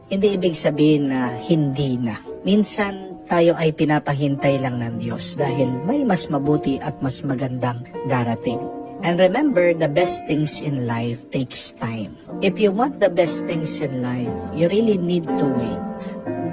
Hindi ibig sabihin na hindi na. Minsan, tayo ay pinapahintay lang ng Diyos dahil may mas mabuti at mas magandang darating. And remember, the best things in life takes time. If you want the best things in life, you really need to wait.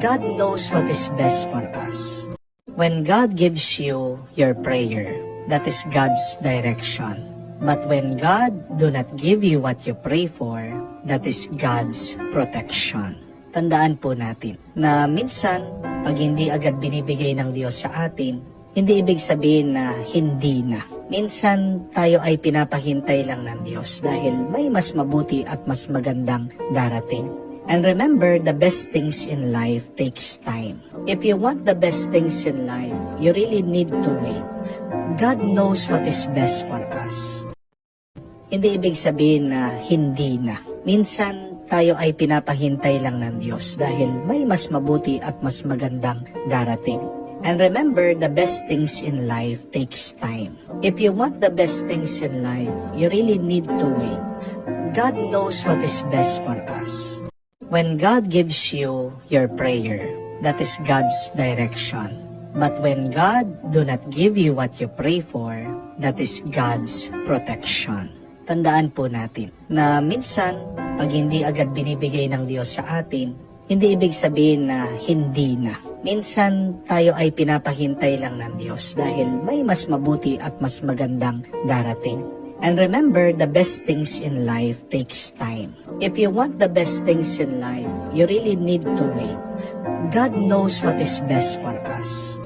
God knows what is best for us. When God gives you your prayer, that is God's direction. But when God do not give you what you pray for, that is God's protection. Tandaan po natin na minsan, pag hindi agad binibigay ng Diyos sa atin, hindi ibig sabihin na hindi na. Minsan, tayo ay pinapahintay lang ng Diyos dahil may mas mabuti at mas magandang darating. And remember, the best things in life takes time. If you want the best things in life, you really need to wait. God knows what is best for us. Hindi ibig sabihin na hindi na. Minsan, tayo ay pinapahintay lang ng Diyos dahil may mas mabuti at mas magandang darating. And remember, the best things in life takes time. If you want the best things in life, you really need to wait. God knows what is best for us. When God gives you your prayer, that is God's direction. But when God do not give you what you pray for, that is God's protection. Tandaan po natin na minsan, pag hindi agad binibigay ng Diyos sa atin, hindi ibig sabihin na hindi na. Minsan, tayo ay pinapahintay lang ng Diyos dahil may mas mabuti at mas magandang darating. And remember, the best things in life takes time. If you want the best things in life, you really need to wait. God knows what is best for us.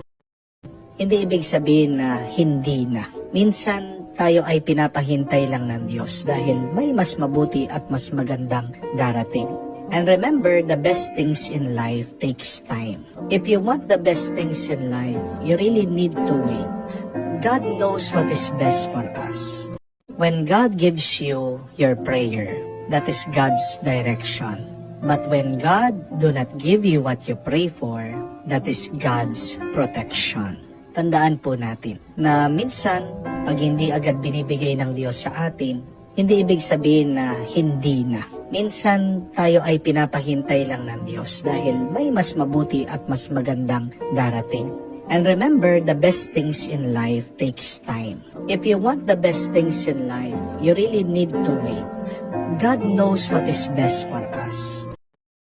Hindi ibig sabihin na hindi na. Minsan, tayo ay pinapahintay lang ng Diyos dahil may mas mabuti at mas magandang darating. And remember, the best things in life takes time. If you want the best things in life, you really need to wait. God knows what is best for us. When God gives you your prayer, that is God's direction. But when God do not give you what you pray for, that is God's protection. Tandaan po natin na minsan, pag hindi agad binibigay ng Diyos sa atin, hindi ibig sabihin na hindi na. Minsan, tayo ay pinapahintay lang ng Diyos dahil may mas mabuti at mas magandang darating. And remember, the best things in life takes time. If you want the best things in life, you really need to wait. God knows what is best for us.